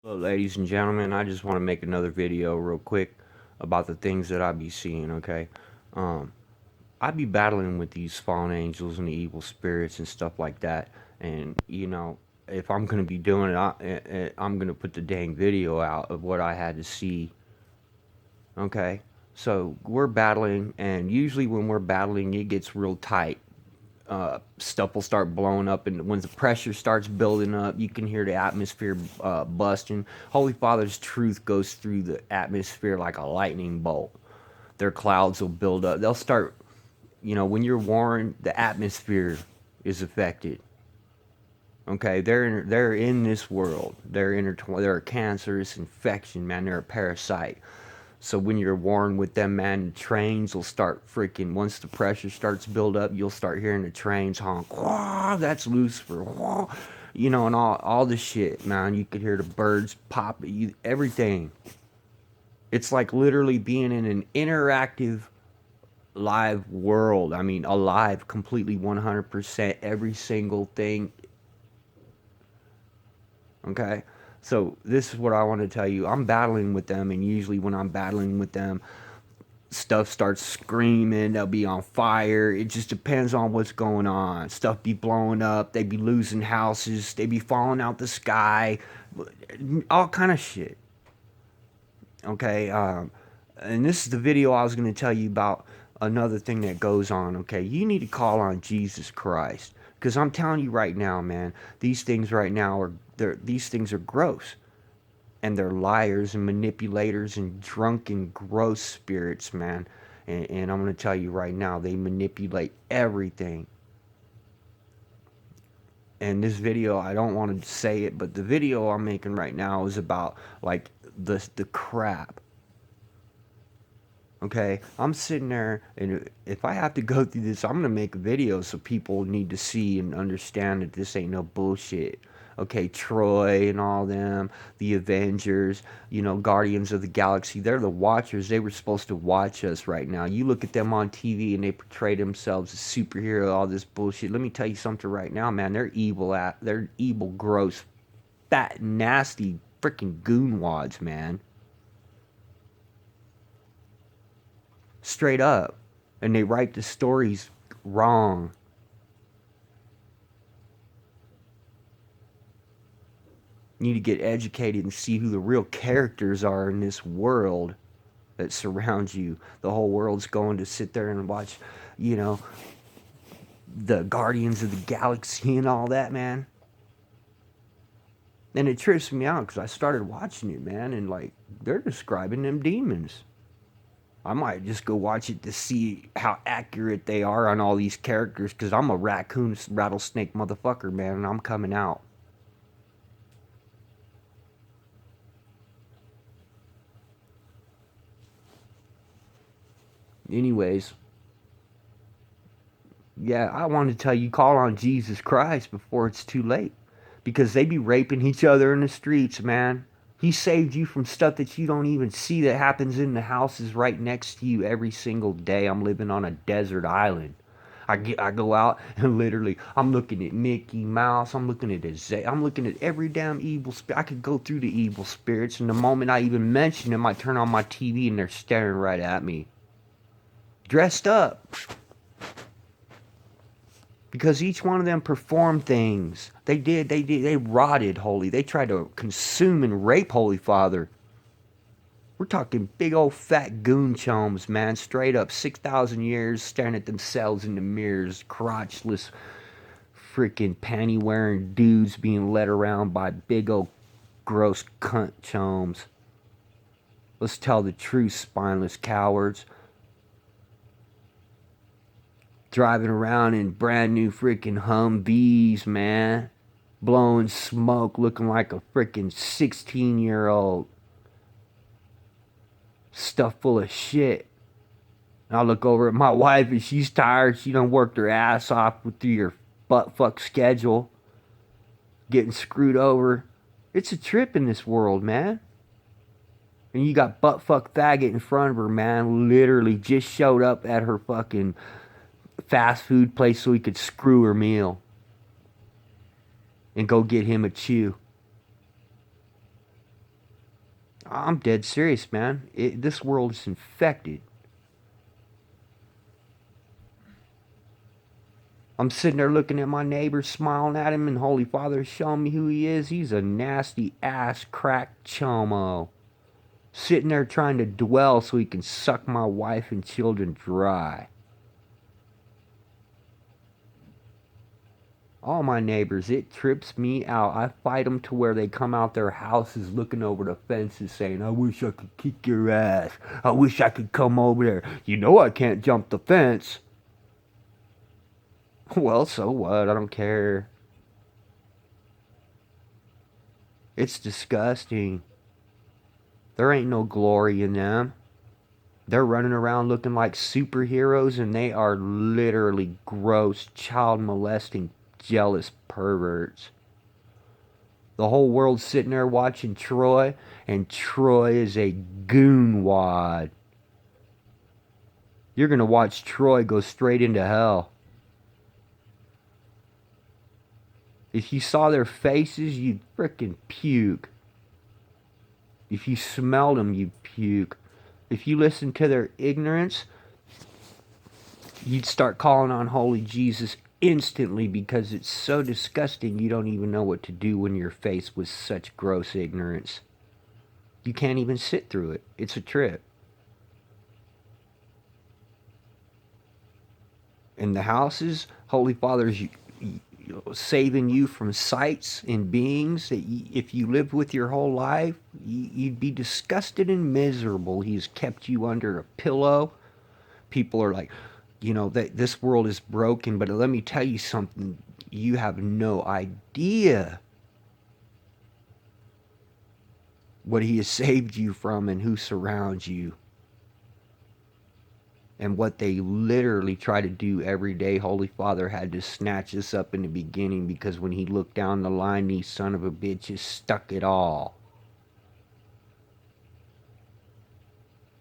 Hello, ladies and gentlemen. I just want to make another video real quick about the things that I be seeing, okay? Um, I be battling with these fallen angels and the evil spirits and stuff like that. And, if I'm going to be doing it, I'm going to put the dang video out of what I had to see, okay? So we're battling, and usually when we're battling, it gets real tight. Stuff will start blowing up, and when the pressure starts building up, you can hear the atmosphere busting. Holy Father's truth goes through the atmosphere like a lightning bolt. Their clouds will build up. They'll start, when you're warned, the atmosphere is affected. Okay, they're in this world. They're intertwined. They're a cancerous infection, man. They're a parasite. So when you're warned with them, man, the trains will start freaking. Once the pressure starts build up, you'll start hearing the trains honk. Wah, that's Lucifer. Wah, and all the shit, man. You could hear the birds pop. Everything. It's like literally being in an interactive live world. I mean, alive, completely 100%. Every single thing. Okay. So this is what I want to tell you. I'm battling with them, and usually when I'm battling with them, stuff starts screaming, they'll be on fire. It just depends on what's going on. Stuff be blowing up, they be losing houses, they be falling out the sky, all kind of shit. Okay, and this is the video I was going to tell you about. Another thing that goes on. Okay, you need to call on Jesus Christ, because I'm telling you right now, man, these things right now these things are gross, and they're liars and manipulators and drunken, gross spirits, man. And I'm going to tell you right now, they manipulate everything. And this video, I don't want to say it, but the video I'm making right now is about like the crap. Okay, I'm sitting there, and if I have to go through this, I'm gonna make a video so people need to see and understand that this ain't no bullshit. Okay, Troy and all them, the Avengers, Guardians of the Galaxy, they're the watchers. They were supposed to watch us right now. You look at them on TV and they portray themselves as superhero, all this bullshit. Let me tell you something right now, man. They're evil, gross, fat, nasty, freaking goonwads, man. Straight up. And they write the stories wrong. You need to get educated and see who the real characters are in this world that surrounds you. The whole world's going to sit there and watch, you know, the Guardians of the Galaxy and all that, man. And it trips me out because I started watching it, man, and like they're describing them demons. I might just go watch it to see how accurate they are on all these characters, because I'm a raccoon rattlesnake motherfucker, man, and I'm coming out. Anyways, yeah, I want to tell you, call on Jesus Christ before it's too late, because they be raping each other in the streets, man. He saved you from stuff that you don't even see that happens in the houses right next to you every single day. I'm living on a desert island. I go out and literally I'm looking at Mickey Mouse. I'm looking at I'm looking at every damn evil spirit. I could go through the evil spirits, and the moment I even mention them, I turn on my TV and they're staring right at me, dressed up. Because each one of them performed things. They rotted Holy. They tried to consume and rape Holy Father. We're talking big old fat goon chomes, man. Straight up 6,000 years staring at themselves in the mirrors. Crotchless, freaking panty wearing dudes being led around by big old gross cunt chomes. Let's tell the truth, spineless cowards. Driving around in brand new freaking Humvees, man. Blowing smoke, looking like a freaking 16-year-old. Stuff full of shit. And I look over at my wife and she's tired. She done worked her ass off through your butt fuck schedule. Getting screwed over. It's a trip in this world, man. And you got butt fuck faggot in front of her, man. Literally just showed up at her fucking fast food place so he could screw her meal and go get him a chew. I'm dead serious, man. This world is infected. I'm sitting there looking at my neighbor, smiling at him, and Holy Father is showing me who he is. He's a nasty ass crack chomo. Sitting there trying to dwell so he can suck my wife and children dry. All my neighbors, it trips me out. I fight them to where they come out their houses looking over the fences saying, I wish I could kick your ass. I wish I could come over there. You know I can't jump the fence. Well, so what? I don't care. It's disgusting. There ain't no glory in them. They're running around looking like superheroes, and they are literally gross, child molesting, jealous perverts. The whole world's sitting there watching Troy, and Troy is a goonwad. You're going to watch Troy go straight into hell. If you saw their faces, you'd frickin' puke. If you smelled them, you'd puke. If you listened to their ignorance, you'd start calling on Holy Jesus instantly because it's so disgusting you don't even know what to do when you're faced with such gross ignorance. You can't even sit through it. It's a trip. In the houses, Holy Father's saving you from sights and beings that if you lived with your whole life, you'd be disgusted and miserable. He's kept you under a pillow. People are like, that this world is broken, but let me tell you something. You have no idea what he has saved you from and who surrounds you. And what they literally try to do every day. Holy Father had to snatch us up in the beginning because when he looked down the line, these son of a bitches stuck it all.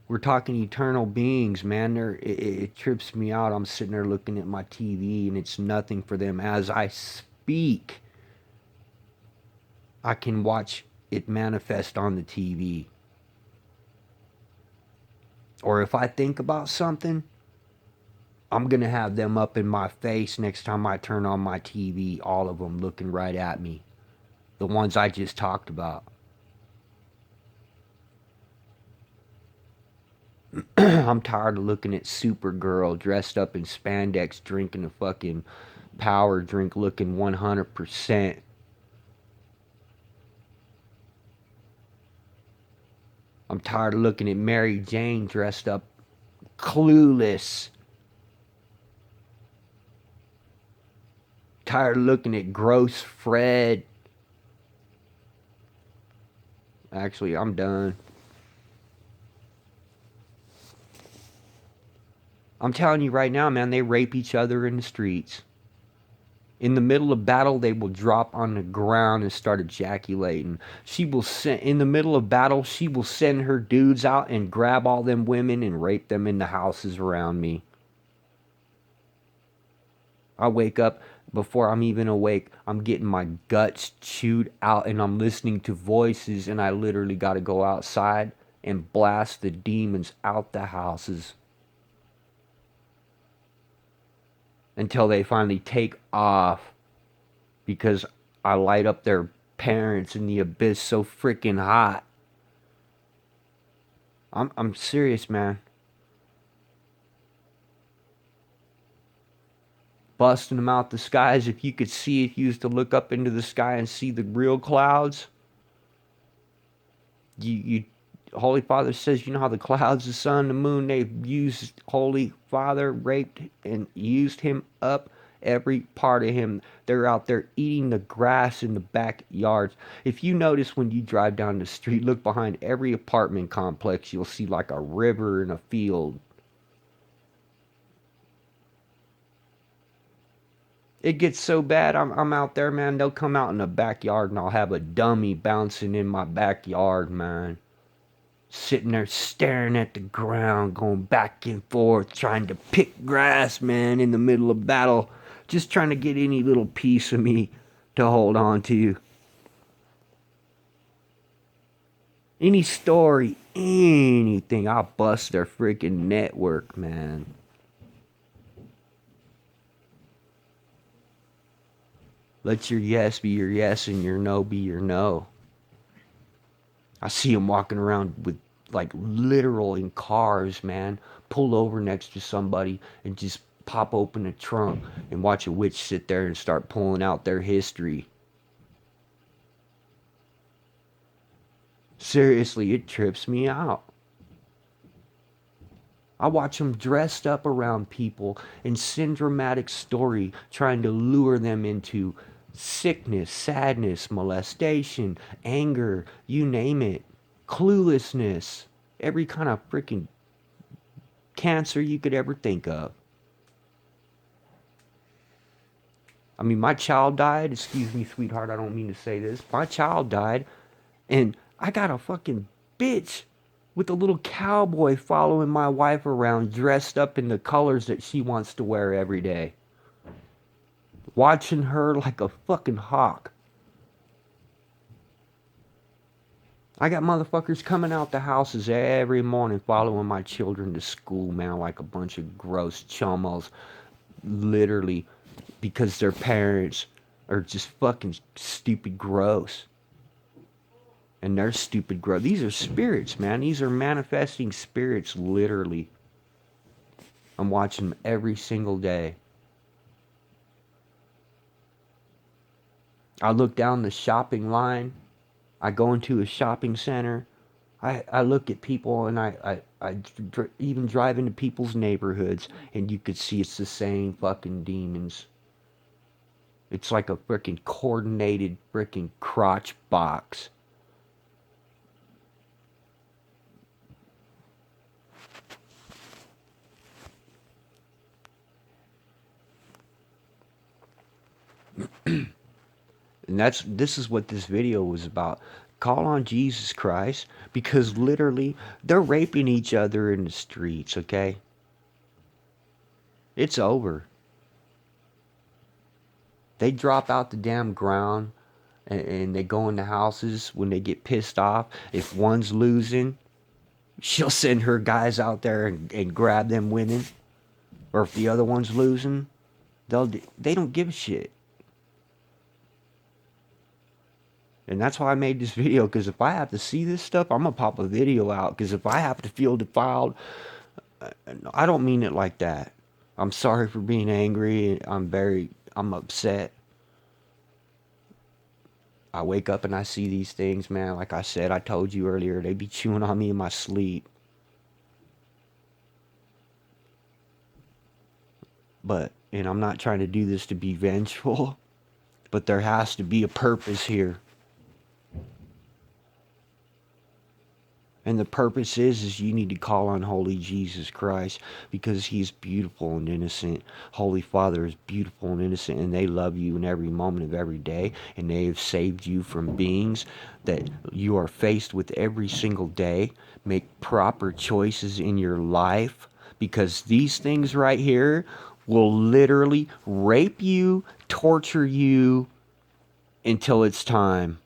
We're talking eternal beings, man. It trips me out. I'm sitting there looking at my TV and it's nothing for them. As I speak, I can watch it manifest on the TV. Or if I think about something, I'm going to have them up in my face next time I turn on my TV, all of them looking right at me. The ones I just talked about. I'm tired of looking at Supergirl dressed up in spandex drinking a fucking power drink looking 100%. I'm tired of looking at Mary Jane dressed up clueless. Tired of looking at gross Fred. Actually, I'm done. I'm telling you right now, man, they rape each other in the streets. In the middle of battle, they will drop on the ground and start ejaculating. She will send, in the middle of battle, she will send her dudes out and grab all them women and rape them in the houses around me. I wake up, before I'm even awake, I'm getting my guts chewed out and I'm listening to voices and I literally got to go outside and blast the demons out the houses until they finally take off because I light up their parents in the abyss so freaking hot. I'm serious, man. Busting them out the skies. If you could see, if you used to look up into the sky and see the real clouds, you Holy Father says, you know how the clouds, the sun, the moon, they've used Holy Father, raped and used him up, every part of him. They're out there eating the grass in the backyards. If you notice when you drive down the street, look behind every apartment complex, you'll see like a river and a field. It gets so bad, I'm out there, man. They'll come out in the backyard and I'll have a dummy bouncing in my backyard, man. Sitting there staring at the ground, going back and forth, trying to pick grass, man, in the middle of battle. Just trying to get any little piece of me to hold on to. Any story, anything, I'll bust their freaking network, man. Let your yes be your yes and your no be your no. I see them walking around with like literal in cars, man. Pull over next to somebody and just pop open the trunk and watch a witch sit there and start pulling out their history. Seriously, it trips me out. I watch them dressed up around people in syndromatic story, trying to lure them into sickness, sadness, molestation, anger, you name it, cluelessness, every kind of freaking cancer you could ever think of. I mean, my child died. Excuse me, sweetheart, I don't mean to say this. My child died, and I got a fucking bitch with a little cowboy following my wife around dressed up in the colors that she wants to wear every day. Watching her like a fucking hawk. I got motherfuckers coming out the houses every morning following my children to school, man, like a bunch of gross chummos. Literally, because their parents are just fucking stupid gross. And they're stupid gross. These are spirits, man. These are manifesting spirits, literally. I'm watching them every single day. I look down the shopping line. I go into a shopping center. I look at people and even drive into people's neighborhoods and you could see it's the same fucking demons. It's like a freaking coordinated freaking crotch box. And this is what this video was about. Call on Jesus Christ, because literally they're raping each other in the streets, okay? It's over. They drop out the damn ground and they go into houses when they get pissed off. If one's losing, she'll send her guys out there and grab them women. Or if the other one's losing, they don't give a shit. And that's why I made this video, because if I have to see this stuff, I'm going to pop a video out. Because if I have to feel defiled, I don't mean it like that. I'm sorry for being angry. I'm upset. I wake up and I see these things, man. Like I said, I told you earlier, they be chewing on me in my sleep. And I'm not trying to do this to be vengeful, but there has to be a purpose here. And the purpose is you need to call on Holy Jesus Christ, because he's beautiful and innocent. Holy Father is beautiful and innocent, and they love you in every moment of every day, and they have saved you from beings that you are faced with every single day. Make proper choices in your life, because these things right here will literally rape you, torture you until it's time.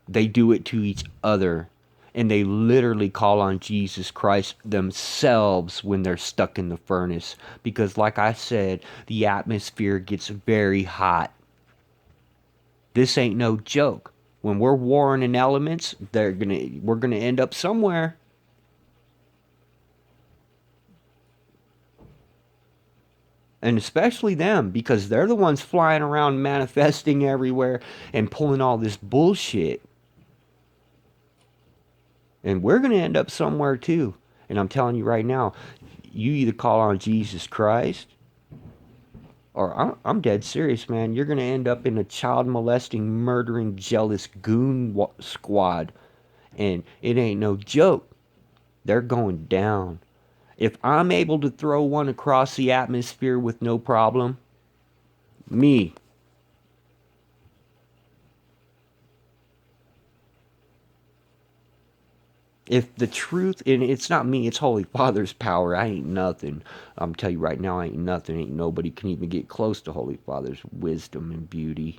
They do it to each other. And they literally call on Jesus Christ themselves when they're stuck in the furnace. Because like I said, the atmosphere gets very hot. This ain't no joke. When we're warring in elements, we're gonna end up somewhere. And especially them, because they're the ones flying around manifesting everywhere and pulling all this bullshit. And we're going to end up somewhere too. And I'm telling you right now, you either call on Jesus Christ, or I'm dead serious, man. You're going to end up in a child molesting, murdering, jealous goon squad. And it ain't no joke. They're going down. If I'm able to throw one across the atmosphere with no problem, me. If the truth, and it's not me, it's Holy Father's power. I ain't nothing. I'm telling you right now, I ain't nothing. Ain't nobody can even get close to Holy Father's wisdom and beauty.